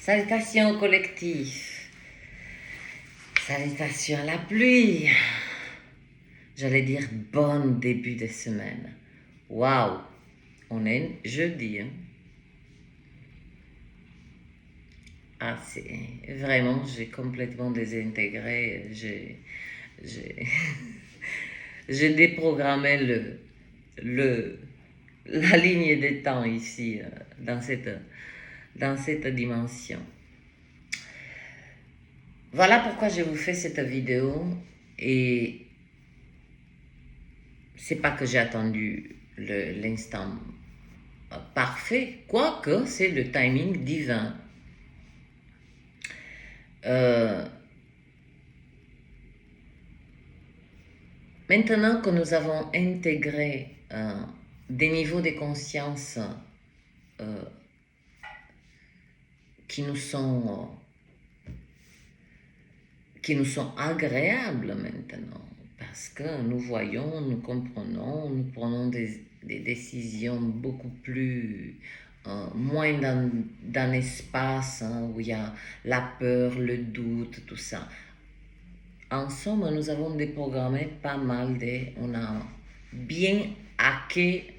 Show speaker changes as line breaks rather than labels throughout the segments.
Salutations au collectif. Salutations à la pluie. J'allais dire bon début de semaine. Waouh, on est jeudi. Hein? Ah, c'est vraiment, j'ai complètement désintégré. J'ai déprogrammé la ligne des temps ici, dans cette dimension. Voilà pourquoi je vous fais cette vidéo, et c'est pas que j'ai attendu l'instant parfait, quoique c'est le timing divin. Maintenant que nous avons intégré des niveaux de conscience qui nous sont agréables maintenant, parce que nous voyons, nous comprenons, nous prenons des décisions beaucoup plus, moins dans l'espace où il y a la peur, le doute, tout ça. En somme, nous avons déprogrammé pas mal on a bien hacké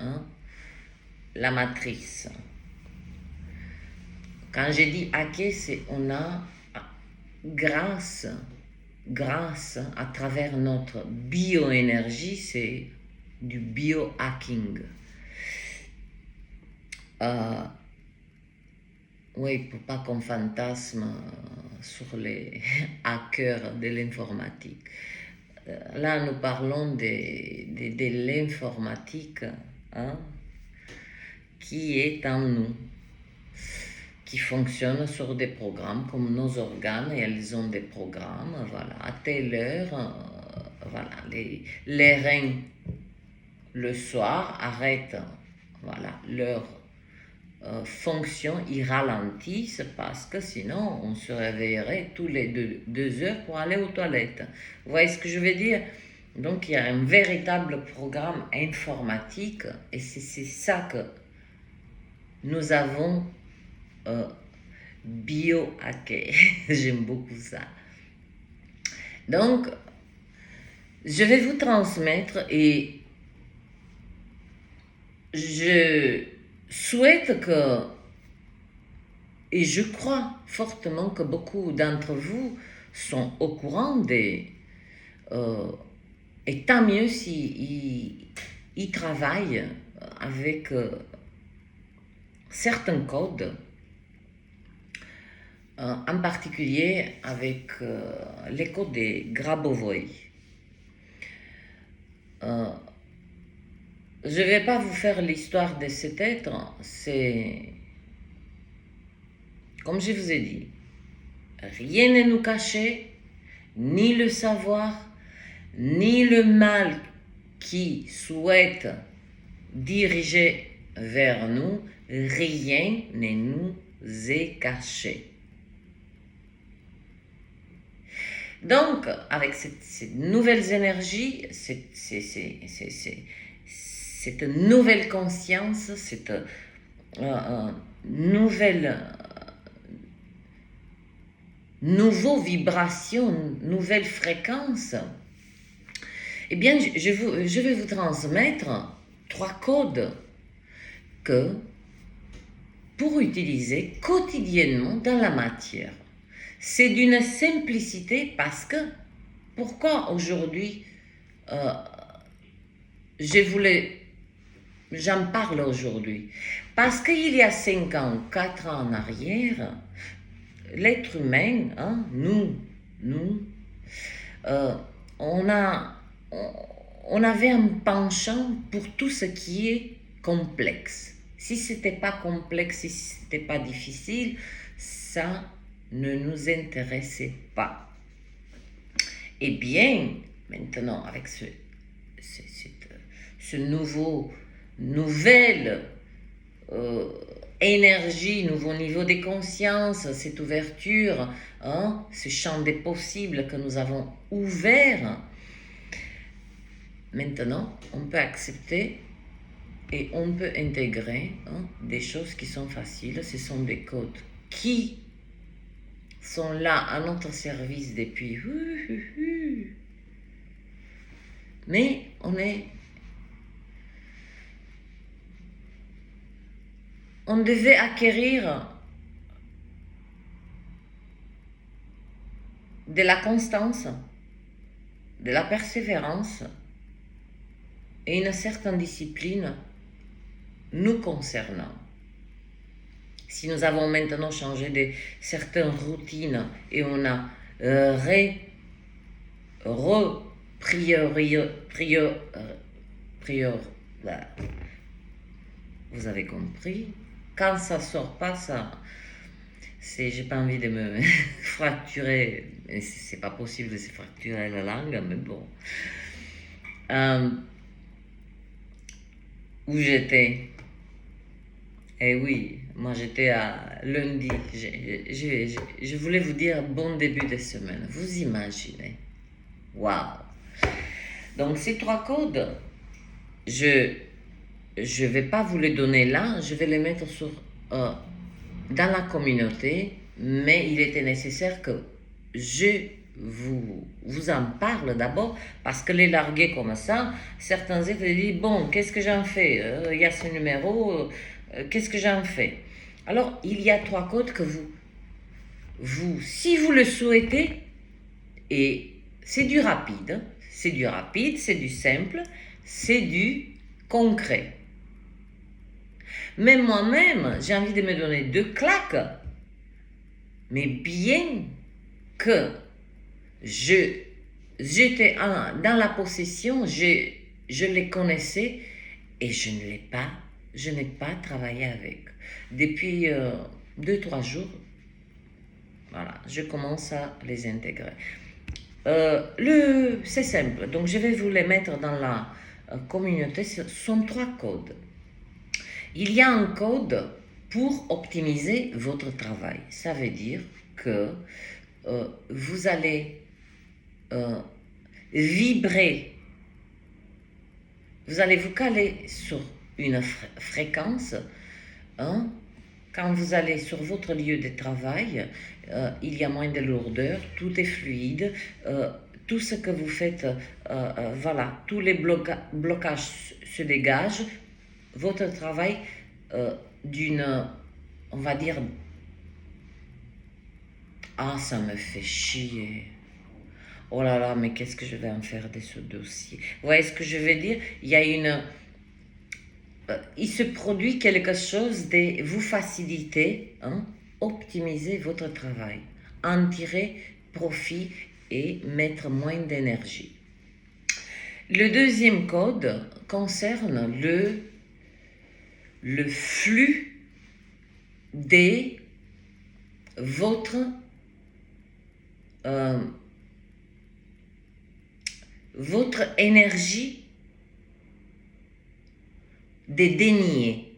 la matrice. Quand je dis hacké, c'est on a, grâce à travers notre bioénergie, c'est du biohacking. Oui, pour pas qu'on fantasme sur les hackers de l'informatique. Là, nous parlons de l'informatique qui est en nous, qui fonctionne sur des programmes comme nos organes, et elles ont des programmes, voilà, à telle heure, voilà, les reins le soir arrêtent, voilà, leur fonction, ils ralentissent parce que sinon on se réveillerait tous les deux heures pour aller aux toilettes. Vous voyez ce que je veux dire? Donc il y a un véritable programme informatique, et c'est ça que nous avons biohacké. J'aime beaucoup ça. Donc, je vais vous transmettre, et je souhaite que, et je crois fortement que beaucoup d'entre vous sont au courant des... et tant mieux s'ils travaillent avec certains codes, en particulier avec les codes des Grabovoi. Je ne vais pas vous faire l'histoire de cet être, c'est, comme je vous ai dit, rien ne nous cacher, ni le savoir, ni le mal qui souhaite diriger vers nous, rien ne nous est caché. Donc, avec ces nouvelles énergies, cette nouvelle conscience, cette nouveau vibration, nouvelle fréquence, eh bien, je vais vous transmettre 3 codes que pour utiliser quotidiennement dans la matière. C'est d'une simplicité, parce que, pourquoi aujourd'hui j'en parle aujourd'hui? Parce qu'il y a 5 ans, 4 ans en arrière, l'être humain, nous, on avait un penchant pour tout ce qui est complexe. Si c'était pas complexe, si c'était pas difficile, ça ne nous intéressait pas. Eh bien, maintenant, avec ce nouvelle énergie, nouveau niveau de conscience, cette ouverture, ce champ des possibles que nous avons ouvert, maintenant, on peut accepter et on peut intégrer des choses qui sont faciles. Ce sont des codes qui sont là à notre service depuis. Mais on devait acquérir de la constance, de la persévérance et une certaine discipline nous concernant. Si nous avons maintenant changé de certaines routines et on a vous avez compris, quand ça sort pas, ça, j'ai pas envie de me fracturer, c'est pas possible de se fracturer la langue, mais bon. Où j'étais? Eh oui, moi j'étais à lundi. Je voulais vous dire bon début de semaine. Vous imaginez? Waouh! Donc ces 3 codes, je vais pas vous les donner là, je vais les mettre dans la communauté, mais il était nécessaire que je vous en parle d'abord, parce que les larguer comme ça, certains êtres disent, bon, qu'est-ce que j'en fais? Il y a ce numéro, qu'est-ce que j'en fais? Alors, il y a 3 codes que si vous le souhaitez, et c'est du rapide, c'est du simple, c'est du concret. Même moi-même, j'ai envie de me donner 2 claques, mais bien que j'étais dans la possession, je les connaissais et je n'ai pas travaillé avec. Depuis 2-3 jours, voilà, je commence à les intégrer. C'est simple, donc je vais vous les mettre dans la communauté. Ce sont 3 codes. Il y a un code pour optimiser votre travail. Ça veut dire que vous allez vibrer, vous allez vous caler sur une fréquence. Quand vous allez sur votre lieu de travail, il y a moins de lourdeur, tout est fluide, tout ce que vous faites, voilà, tous les blocages se dégagent, votre travail on va dire, ça me fait chier. Oh là là, mais qu'est-ce que je vais en faire de ce dossier? Vous voyez ce que je veux dire? Il se produit quelque chose de vous faciliter, optimiser votre travail, en tirer profit et mettre moins d'énergie. Le deuxième code concerne le flux de votre énergie des deniers.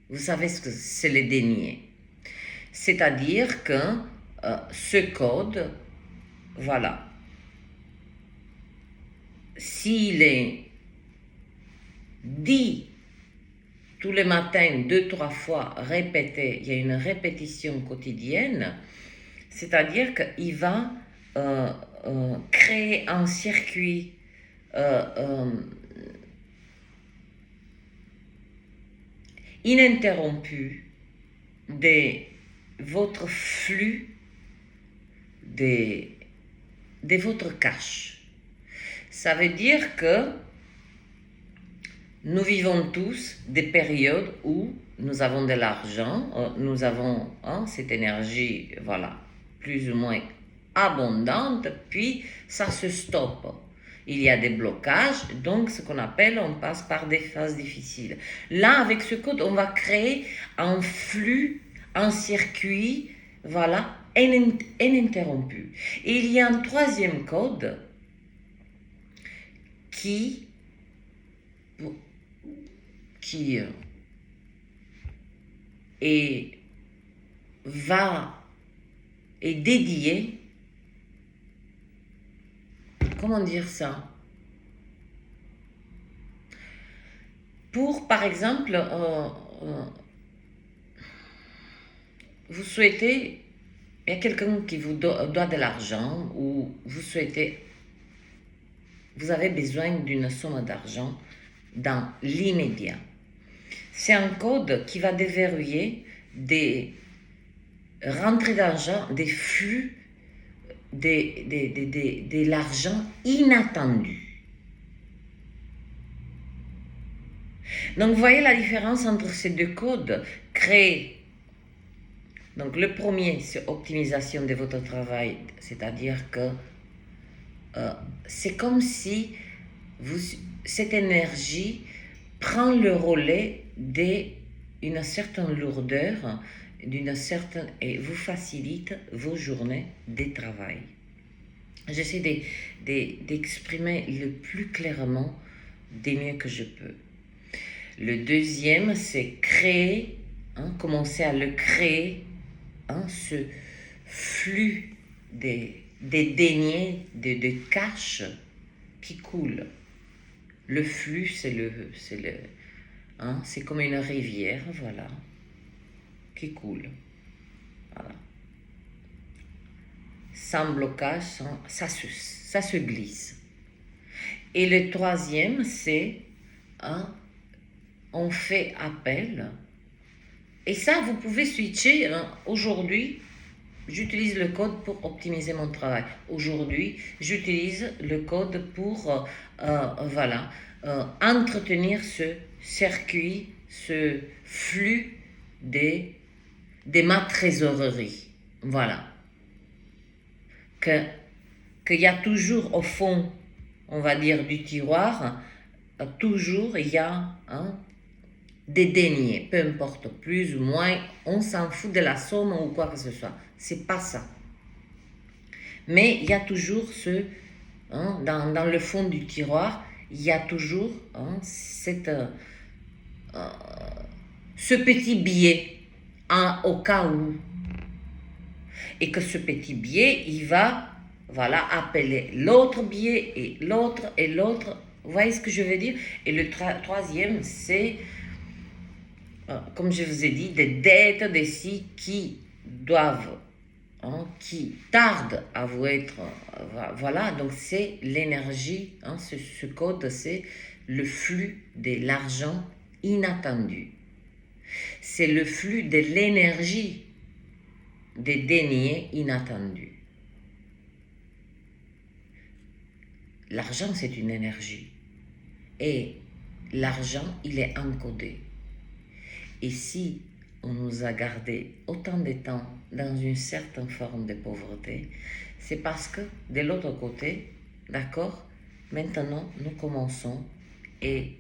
Vous savez ce que c'est les deniers. C'est-à-dire que ce code, voilà, s'il est dit tous les matins 2-3 fois répété, il y a une répétition quotidienne, c'est-à-dire qu'il va créer un circuit ininterrompu de votre flux, de votre cash. Ça veut dire que nous vivons tous des périodes où nous avons de l'argent, nous avons cette énergie, voilà, plus ou moins abondante, puis ça se stoppe. Il y a des blocages, donc ce qu'on appelle, on passe par des phases difficiles. Là, avec ce code, on va créer un flux, un circuit, voilà, ininterrompu. Et il y a un troisième code qui est dédié, comment dire ça, pour par exemple vous souhaitez il y a quelqu'un qui vous doit de l'argent ou vous avez besoin d'une somme d'argent dans l'immédiat. C'est un code qui va déverrouiller des rentrées d'argent, des flux, de l'argent inattendu. Donc, vous voyez la différence entre ces deux codes créés. Donc, le premier, c'est optimisation de votre travail, c'est-à-dire que c'est comme si cette énergie prend le relais d'une certaine lourdeur, et vous facilite vos journées de travail. J'essaie d'exprimer le plus clairement du mieux que je peux. Le deuxième, c'est créer, commencer à le créer, ce flux des deniers, de cash qui coule. Le flux, c'est comme une rivière, voilà, qui coule. Voilà. Sans blocage, ça se glisse. Et le troisième, c'est on fait appel. Et ça, vous pouvez switcher. Aujourd'hui, j'utilise le code pour optimiser mon travail. Aujourd'hui, j'utilise le code pour entretenir ce circuit, ce flux de ma trésorerie. Voilà. Qu'il y a toujours au fond, on va dire, du tiroir, toujours il y a des deniers, peu importe, plus ou moins, on s'en fout de la somme ou quoi que ce soit. C'est pas ça. Mais il y a toujours dans le fond du tiroir, il y a toujours ce petit billet au cas où. Et que ce petit billet, il va appeler l'autre billet et l'autre et l'autre. Vous voyez ce que je veux dire? Et le troisième, c'est, comme je vous ai dit, des dettes d'ici qui doivent, qui tardent à vous être. Voilà, donc c'est l'énergie, ce code, c'est le flux de l'argent inattendu. C'est le flux de l'énergie des deniers inattendus. L'argent, c'est une énergie. Et l'argent, il est encodé. Et si on nous a gardé autant de temps dans une certaine forme de pauvreté, c'est parce que de l'autre côté, d'accord, maintenant nous commençons et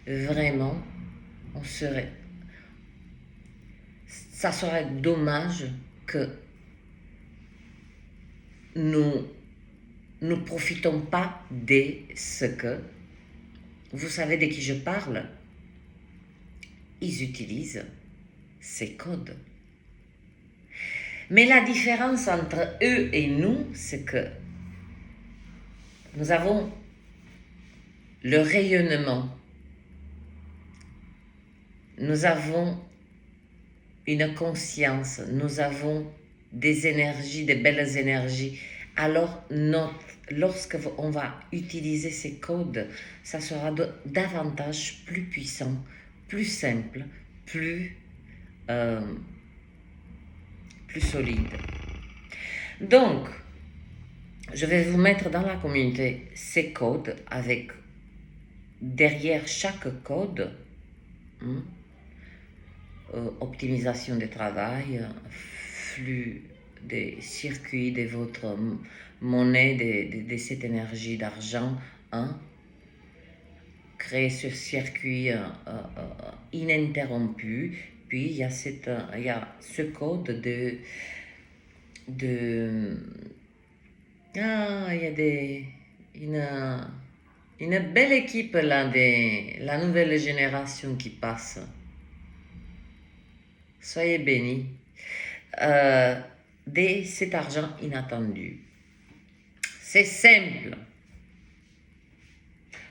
vraiment, ça serait dommage que nous ne profitons pas de ce que, vous savez de qui je parle, ils utilisent ces codes. Mais la différence entre eux et nous, c'est que nous avons le rayonnement, nous avons une conscience, nous avons des énergies, des belles énergies. Alors, lorsque on va utiliser ces codes, ça sera davantage plus puissant, plus simple, plus solide. Donc, je vais vous mettre dans la communauté ces codes avec, derrière chaque code, optimisation du travail, flux des circuits de votre monnaie, de cette énergie d'argent, créer ce circuit ininterrompu. Puis il y a ce code il y a une belle équipe là, de la nouvelle génération qui passe. Soyez bénis de cet argent inattendu. C'est simple.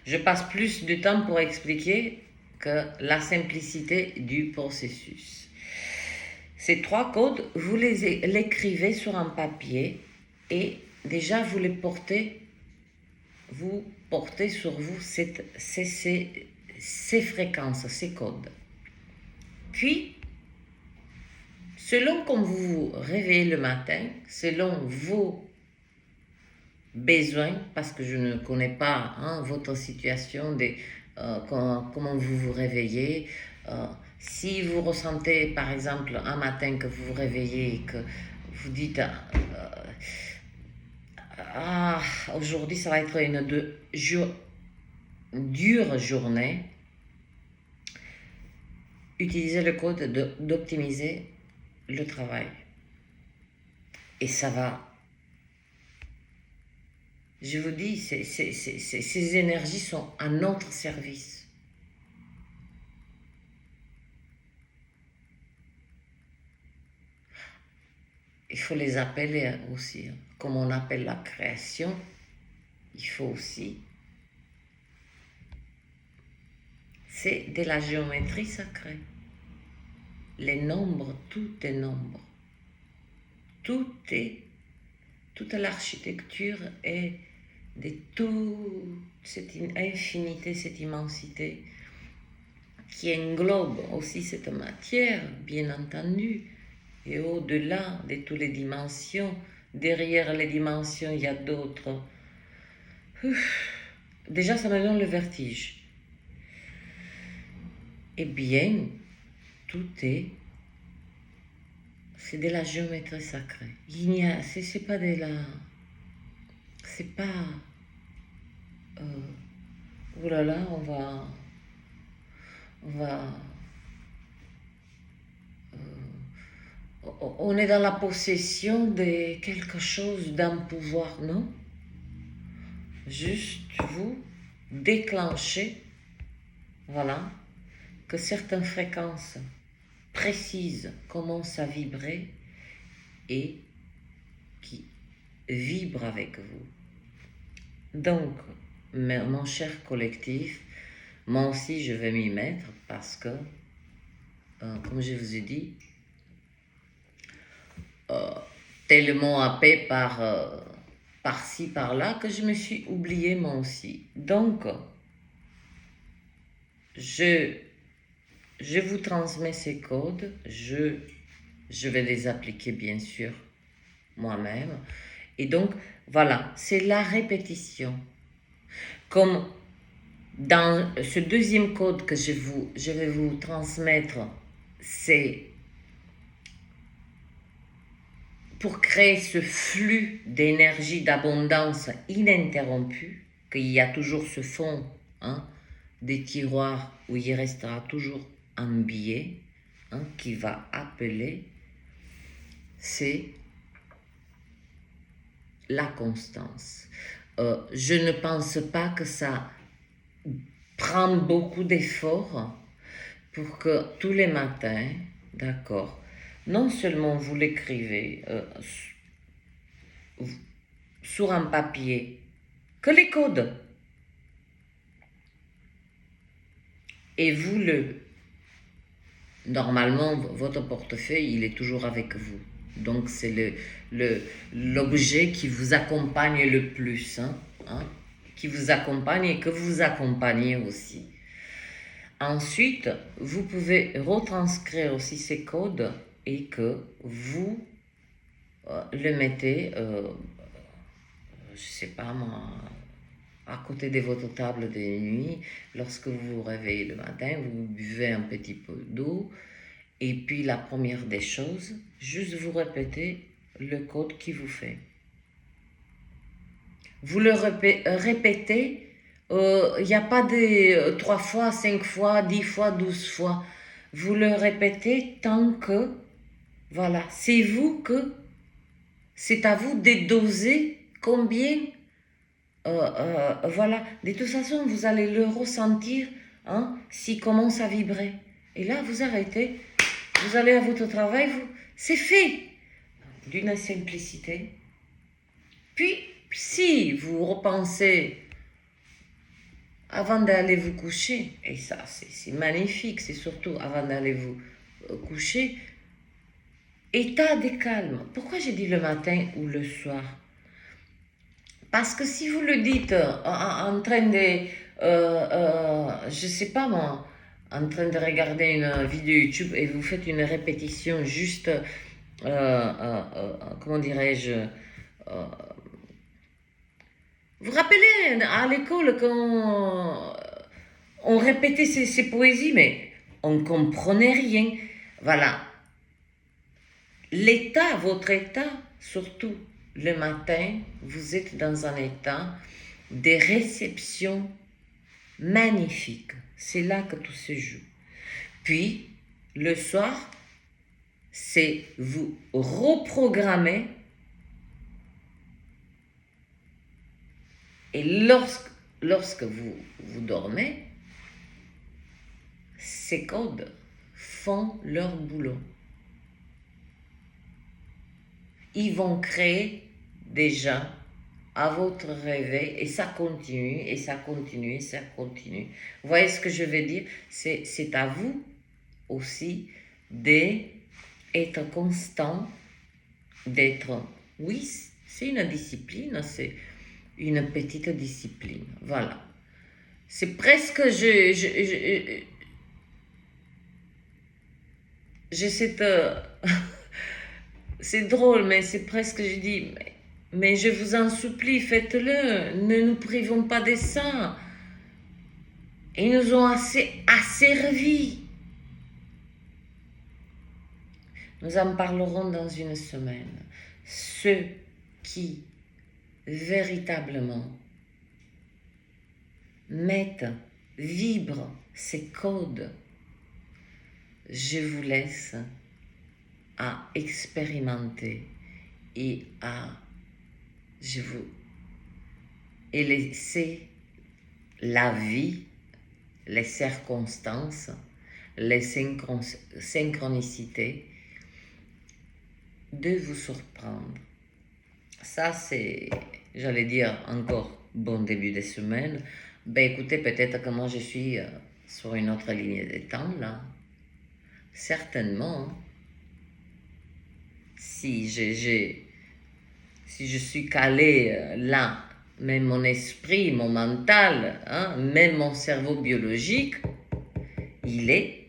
Je passe plus de temps pour expliquer que la simplicité du processus. Ces 3 codes, vous l'écrivez sur un papier et déjà vous portez sur vous ces fréquences, ces codes. Puis, selon comme vous vous réveillez le matin, selon vos besoins, parce que je ne connais pas votre situation, comment vous vous réveillez. Si vous ressentez, par exemple, un matin que vous vous réveillez et que vous dites aujourd'hui ça va être une dure journée, utilisez le code d'optimiser le travail. Et ça va. Je vous dis, ces énergies sont à notre service. Il faut les appeler aussi. Comme on appelle la création, il faut aussi. C'est de la géométrie sacrée. Les nombres, tout est nombre. Toute l'architecture est de toute cette infinité, cette immensité qui englobe aussi cette matière, bien entendu, et au-delà de toutes les dimensions, derrière les dimensions, il y a d'autres. Déjà, ça me donne le vertige. Eh bien, c'est de la géométrie sacrée. C'est pas de la, c'est pas, oh là là, on est dans la possession de quelque chose, d'un pouvoir, non? Juste vous déclenchez, voilà, que certaines fréquences précises commencent à vibrer et qui vibrent avec vous. Donc, mon cher collectif, moi aussi je vais m'y mettre parce que, comme je vous ai dit, tellement happé par-ci, par-là, que je me suis oubliée moi aussi. Donc, je vous transmets ces codes, je vais les appliquer bien sûr moi-même. Et donc, voilà, c'est la répétition. Comme dans ce deuxième code que je vais vous transmettre, c'est pour créer ce flux d'énergie, d'abondance ininterrompu, qu'il y a toujours ce fond des tiroirs où il restera toujours un billet qui va appeler, c'est la constance. Je ne pense pas que ça prend beaucoup d'efforts pour que tous les matins, d'accord, non seulement vous l'écrivez sur un papier, que les codes, et vous normalement, votre portefeuille, il est toujours avec vous. Donc, c'est l'objet qui vous accompagne le plus, qui vous accompagne et que vous accompagnez aussi. Ensuite, vous pouvez retranscrire aussi ces codes et que vous le mettez, je sais pas moi, à côté de votre table de nuit. Lorsque vous vous réveillez le matin, vous buvez un petit peu d'eau. Et puis la première des choses, juste vous répétez le code qui vous fait. Vous le répétez, il n'y a pas de 3 fois, 5 fois, 10 fois, 12 fois. Vous le répétez tant que, voilà, c'est à vous de doser combien, voilà. De toute façon, vous allez le ressentir, s'il commence à vibrer. Et là, vous arrêtez. Vous allez à votre travail, c'est fait d'une simplicité. Puis, si vous repensez avant d'aller vous coucher, et ça c'est magnifique, c'est surtout avant d'aller vous coucher, État de calme. Pourquoi j'ai dit le matin ou le soir? Parce que si vous le dites en train de, je sais pas moi, en train de regarder une vidéo YouTube et vous faites une répétition juste, comment dirais-je, vous rappelez à l'école quand on répétait ces poésies, mais on comprenait rien. Voilà. L'état, votre état, surtout le matin, vous êtes dans un état de réception magnifique. C'est là que tout se joue. Puis, le soir, c'est vous reprogrammer. Et lorsque vous dormez, ces codes font leur boulot. Ils vont créer déjà à votre réveil et ça continue, et ça continue, et ça continue. Vous voyez ce que je veux dire? C'est à vous aussi d'être constant, d'être... Oui, c'est une discipline, c'est une petite discipline. Voilà. C'est presque... J'ai cette... c'est drôle, mais c'est presque... Je dis... Mais je vous en supplie, faites-le. Ne nous privons pas de ça. Ils nous ont assez asservis. Nous en parlerons dans une semaine. Ceux qui véritablement mettent, vibrent ces codes, je vous laisse à expérimenter et à et laisser la vie, les circonstances, les synchronicités de vous surprendre. Ça, c'est, j'allais dire encore, bon début de semaine. Ben écoutez, peut-être que moi je suis sur une autre ligne de temps là. Certainement. Si je suis calé là, même mon esprit, mon mental, hein, même mon cerveau biologique, il est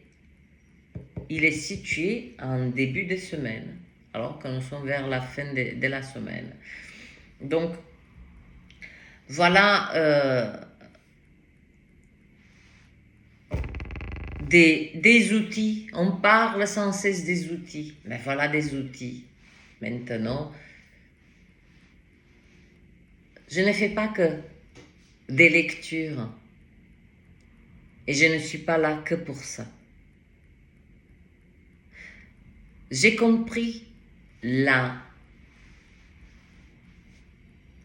situé en début de semaine, alors que nous sommes vers la fin de la semaine. Donc, voilà des outils. On parle sans cesse des outils, mais voilà des outils. Maintenant, je ne fais pas que des lectures et je ne suis pas là que pour ça. J'ai compris là,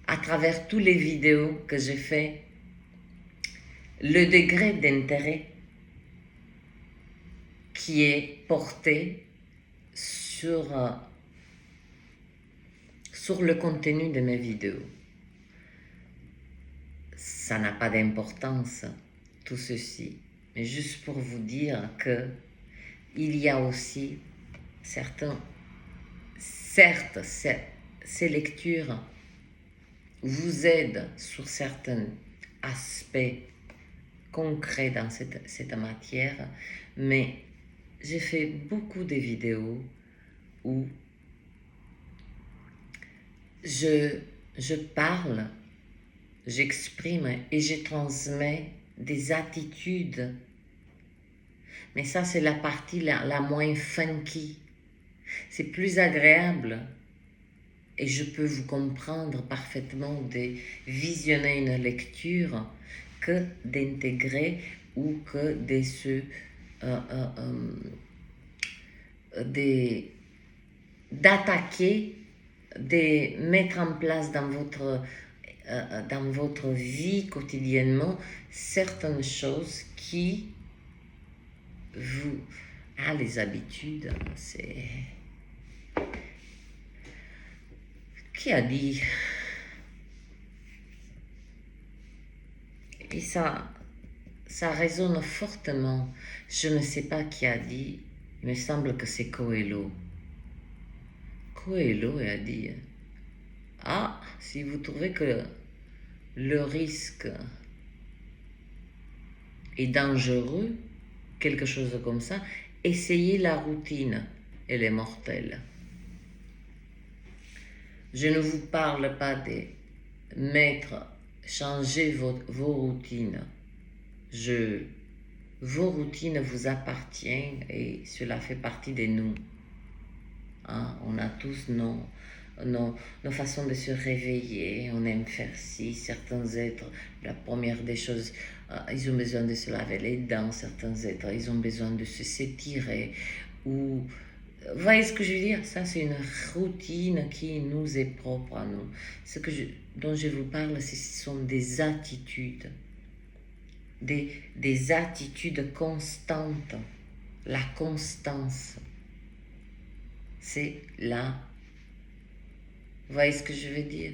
à travers toutes les vidéos que j'ai fait, le degré d'intérêt qui est porté sur le contenu de mes vidéos. Ça n'a pas d'importance, tout ceci, mais juste pour vous dire que il y a aussi certes, ces lectures vous aident sur certains aspects concrets dans cette matière, mais j'ai fait beaucoup de vidéos où je parle, j'exprime et je transmets des attitudes. Mais ça, c'est la partie la moins funky. C'est plus agréable. Et je peux vous comprendre parfaitement de visionner une lecture que d'intégrer ou que de se... d'attaquer, de mettre en place dans votre vie quotidiennement certaines choses qui vous... Ah, les habitudes, c'est... Qui a dit? Et ça résonne fortement. Je ne sais pas qui a dit. Il me semble que c'est Coelho. Coelho a dit, ah, si vous trouvez que le risque est dangereux, quelque chose comme ça, essayez la routine, elle est mortelle. Je ne vous parle pas de changer vos routines. Vos routines vous appartiennent et cela fait partie de nous. Hein? On a tous nos façons de se réveiller, on aime faire ci, certains êtres, la première des choses, ils ont besoin de se laver les dents, certains êtres, ils ont besoin de s'étirer, ou, vous voyez ce que je veux dire? Ça, c'est une routine qui nous est propre à nous. Dont je vous parle, ce sont des attitudes, des attitudes constantes, la constance, c'est là. Vous voyez ce que je veux dire?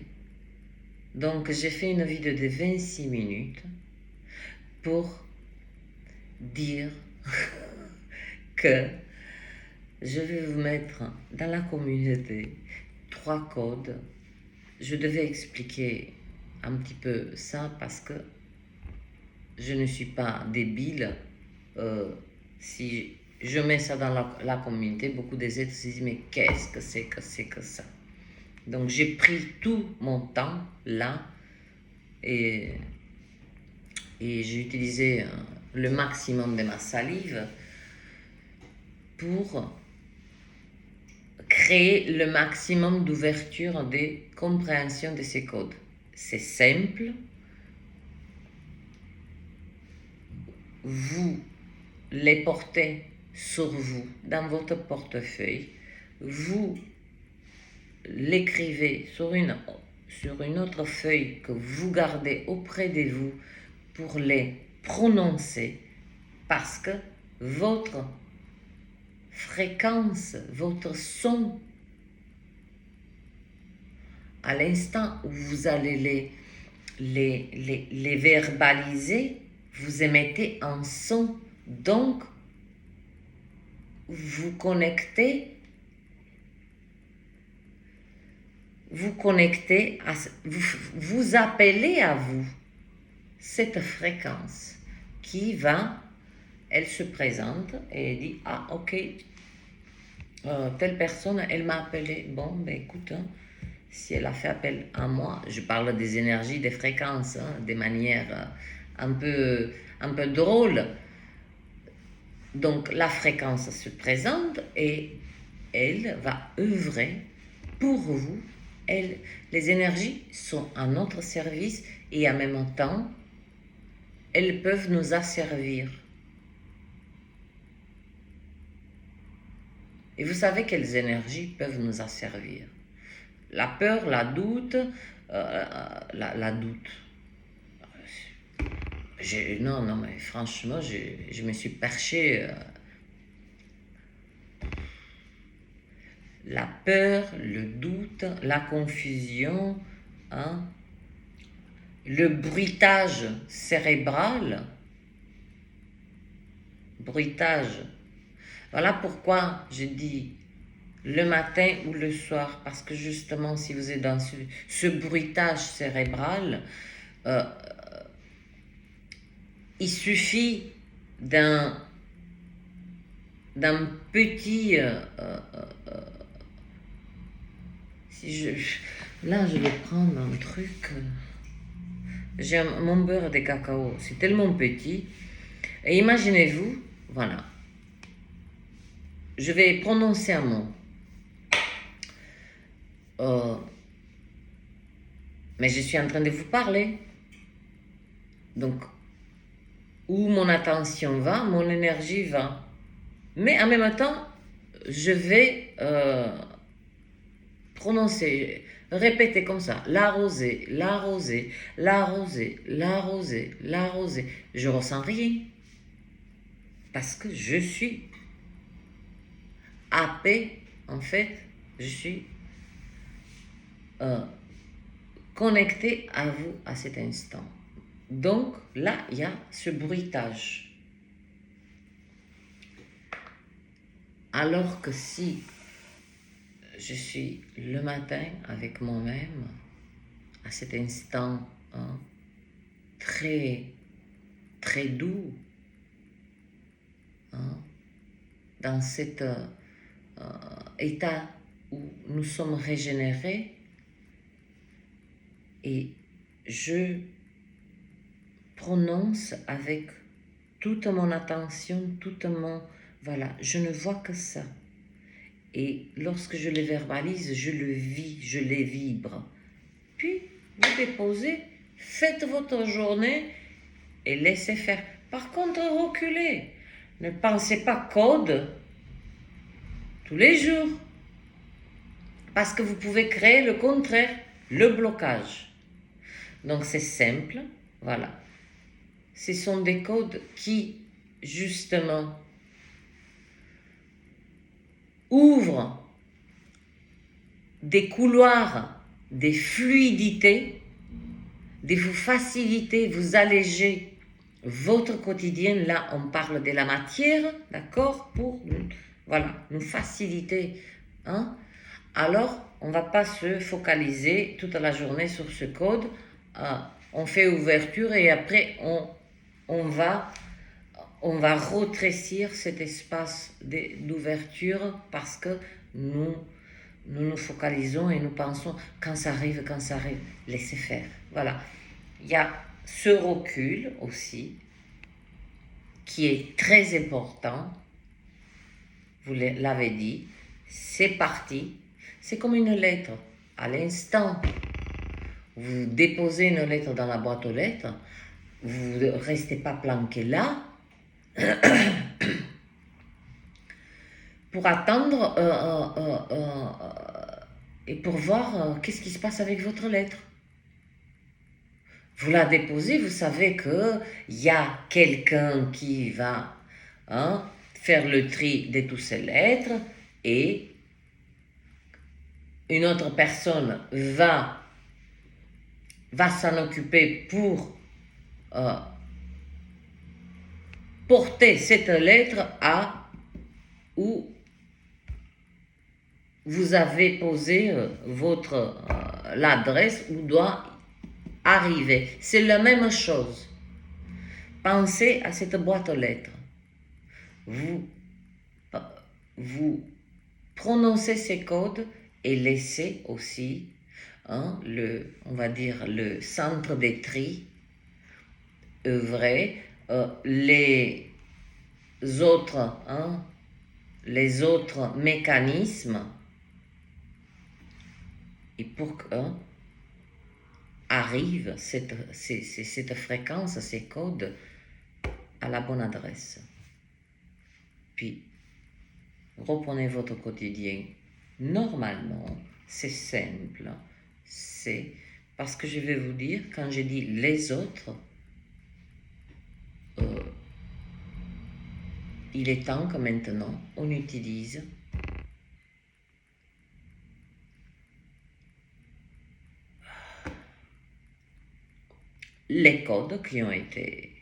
Donc, j'ai fait une vidéo de 26 minutes pour dire que je vais vous mettre dans la communauté 3 codes. Je devais expliquer un petit peu ça parce que je ne suis pas débile. Si je mets ça dans la communauté, beaucoup des êtres se disent mais qu'est-ce que c'est que ça? Donc j'ai pris tout mon temps là et j'ai utilisé le maximum de ma salive pour créer le maximum d'ouverture, de compréhension de ces codes. C'est simple. Vous les portez sur vous, dans votre portefeuille. Vous l'écrivez sur une autre feuille que vous gardez auprès de vous pour les prononcer parce que votre fréquence, votre son, à l'instant où vous allez les verbaliser, vous émettez un son, donc vous connectez, vous appelez à vous cette fréquence qui va, elle se présente et elle dit, ah ok, telle personne, elle m'a appelé, bon ben écoute, hein, si elle a fait appel à moi, je parle des énergies, des fréquences, hein, des manières un peu drôles. Donc la fréquence se présente et elle va œuvrer pour vous. Les énergies sont à notre service et en même temps, elles peuvent nous asservir. Et vous savez quelles énergies peuvent nous asservir? La peur, la doute, la doute. Non, mais franchement, je me suis perché. La peur, le doute, la confusion, hein, le bruitage cérébral. Bruitage. Voilà pourquoi je dis le matin ou le soir, parce que justement, si vous êtes dans ce bruitage cérébral, il suffit d'un petit... là, je vais prendre un truc. J'ai mon beurre de cacao, c'est tellement petit. Et imaginez-vous, voilà, je vais prononcer un mot. Mais je suis en train de vous parler. Donc, où mon attention va, mon énergie va. Mais en même temps, je vais prononcer, répéter comme ça, l'arroser, l'arroser, l'arroser, l'arroser, l'arroser. Je ressens rien. Parce que je suis happé, en fait, je suis connecté à vous à cet instant. Donc là, il y a ce bruitage. Alors que si je suis le matin avec moi-même, à cet instant hein, très, très doux, hein, dans cet état où nous sommes régénérés, et je prononce avec toute mon attention, toute mon... Voilà, je ne vois que ça. Et lorsque je le verbalise, je le vis, je les vibre. Puis, vous déposez, faites votre journée et laissez faire. Par contre, reculez. Ne pensez pas code tous les jours. Parce que vous pouvez créer le contraire, le blocage. Donc, c'est simple. Voilà. Ce sont des codes qui, justement, ouvrent des couloirs, des fluidités, de vous faciliter, vous alléger votre quotidien. Là, on parle de la matière, d'accord, pour voilà, nous faciliter. Hein? Alors, on ne va pas se focaliser toute la journée sur ce code. On fait ouverture et après, on va rétrécir cet espace d'ouverture parce que nous nous focalisons et nous pensons quand ça arrive, laissez faire. Voilà. Il y a ce recul aussi qui est très important. Vous l'avez dit, c'est parti. C'est comme une lettre. À l'instant, vous déposez une lettre dans la boîte aux lettres, vous ne restez pas planqué là pour attendre et pour voir qu'est-ce qui se passe avec votre lettre. Vous la déposez, vous savez qu'il y a quelqu'un qui va faire le tri de toutes ces lettres et une autre personne va s'en occuper pour porter cette lettre à où vous avez posé votre l'adresse où doit arriver. C'est la même chose. Pensez à cette boîte aux lettres. Vous prononcez ces codes et laissez aussi on va dire le centre des tri œuvrer, les autres mécanismes, et pour que arrive cette fréquence, ces codes à la bonne adresse. Puis, reprenez votre quotidien normalement, c'est simple, c'est parce que je vais vous dire, quand je dis les autres, il est temps que maintenant on utilise les codes qui ont été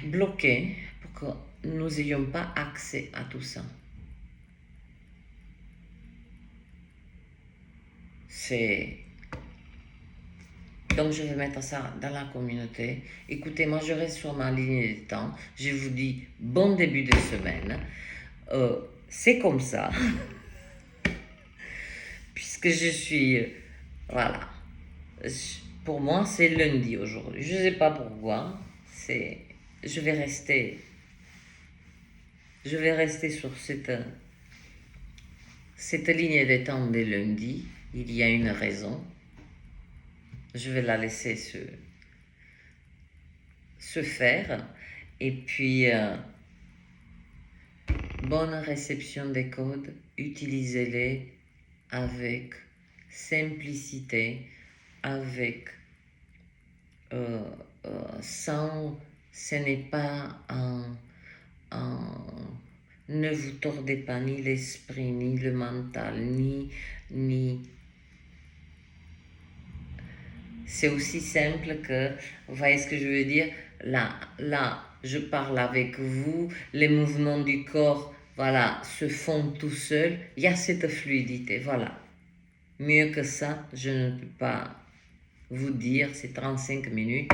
bloqués pour que nous n'ayons pas accès à tout ça. Donc je vais mettre ça dans la communauté. Écoutez, moi je reste sur ma ligne de temps. Je vous dis bon début de semaine. C'est comme ça. Puisque je suis... voilà. Pour moi, c'est lundi aujourd'hui. Je ne sais pas pourquoi. Je vais rester sur cette ligne de temps de lundi. Il y a une raison. Je vais la laisser se faire. Et puis, bonne réception des codes. Utilisez-les avec simplicité, avec sans, ce n'est pas ne vous tordez pas ni l'esprit, ni le mental, ni c'est aussi simple que, vous voyez ce que je veux dire, là, je parle avec vous, les mouvements du corps, voilà, se font tout seul. Il y a cette fluidité, voilà. Mieux que ça, je ne peux pas vous dire, c'est 35 minutes.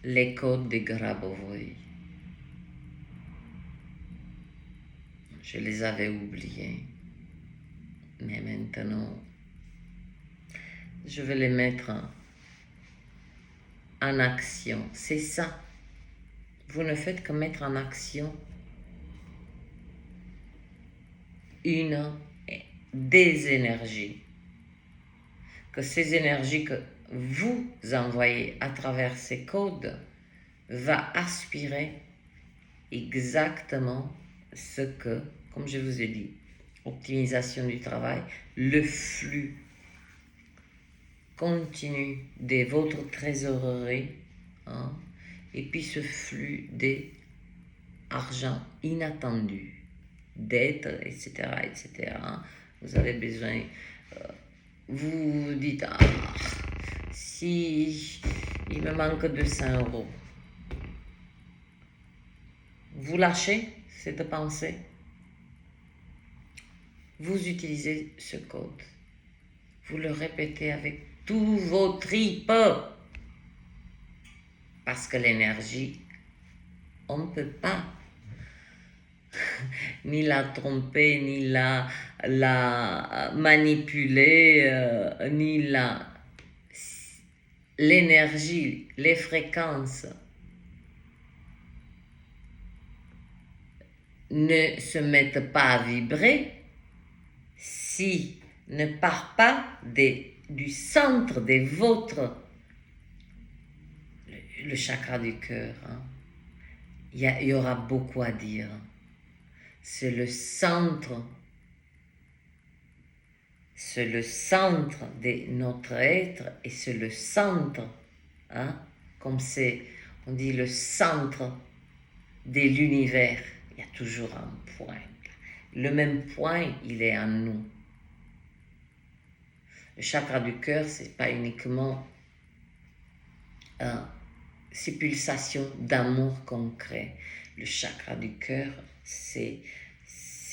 Les codes de Grabovoi. Je les avais oubliés. Mais maintenant, je vais les mettre en action. C'est ça. Vous ne faites que mettre en action des énergies. Que ces énergies que vous envoyez à travers ces codes va aspirer exactement ce que, comme je vous ai dit, optimisation du travail, le flux continu de votre trésorerie, hein, et puis ce flux d'argent inattendu, dettes, etc., etc. Vous avez besoin, vous vous dites, ah, si il me manque 200 euros, vous lâchez cette pensée, vous utilisez ce code, vous le répétez avec tous vos tripes, parce que l'énergie, on ne peut pas ni la tromper, ni la manipuler, ni l'énergie, les fréquences ne se mettent pas à vibrer si ne part pas du centre de votre, le chakra du cœur. Hein. Il y aura beaucoup à dire. C'est le centre de notre être et c'est le centre, hein, comme c'est, on dit le centre de l'univers. Il y a toujours un point. Le même point, il est en nous. Le chakra du cœur, c'est pas uniquement ces pulsations d'amour concret. Le chakra du cœur, c'est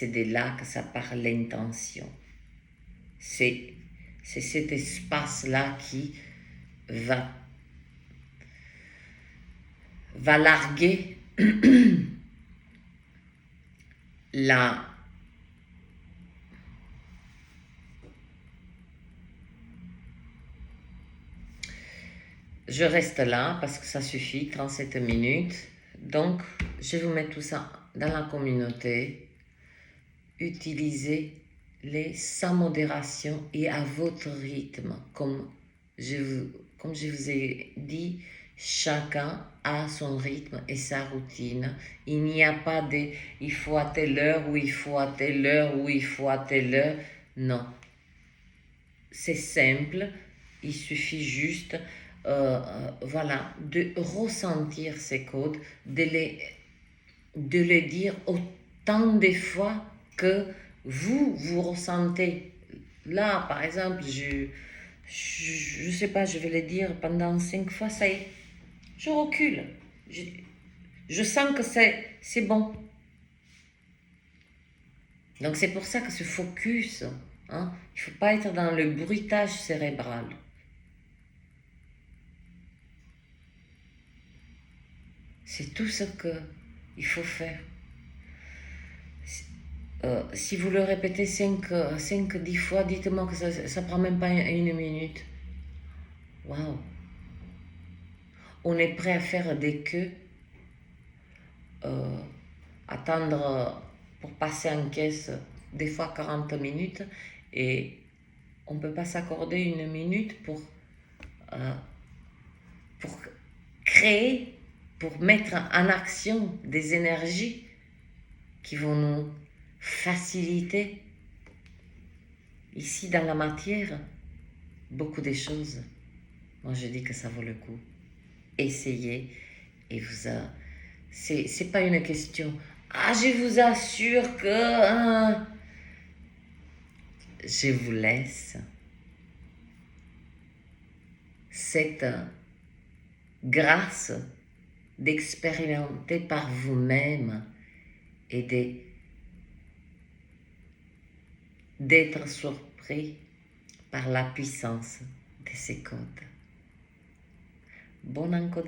de là que ça part l'intention. C'est cet espace-là qui va larguer la je reste là parce que ça suffit, 37 minutes. Donc, je vous mets tout ça dans la communauté. Utilisez-les sans modération et à votre rythme. Comme je vous ai dit, chacun a son rythme et sa routine. Il n'y a pas de « il faut à telle heure » ou « il faut à telle heure » ou « il faut à telle heure ». Non. C'est simple. Il suffit juste voilà, de ressentir ces codes, de les dire autant de fois que vous ressentez. Là, par exemple, je sais pas, je vais les dire pendant 5 fois, ça y est, je recule. Je sens que c'est bon. Donc c'est pour ça que ce focus, hein, il ne faut pas être dans le bruitage cérébral. C'est tout ce qu'il faut faire. Si vous le répétez 5-10 fois, dites-moi que ça ne prend même pas 1 minute. Waouh! On est prêt à faire des queues, attendre pour passer en caisse des fois 40 minutes et on ne peut pas s'accorder 1 minute pour créer, pour mettre en action des énergies qui vont nous faciliter ici dans la matière beaucoup de choses. Moi je dis que ça vaut le coup. Essayez et c'est pas une question. Ah, je vous assure que je vous laisse cette grâce d'expérimenter par vous-même et d'être surpris par la puissance de ces codes. Bon encodage.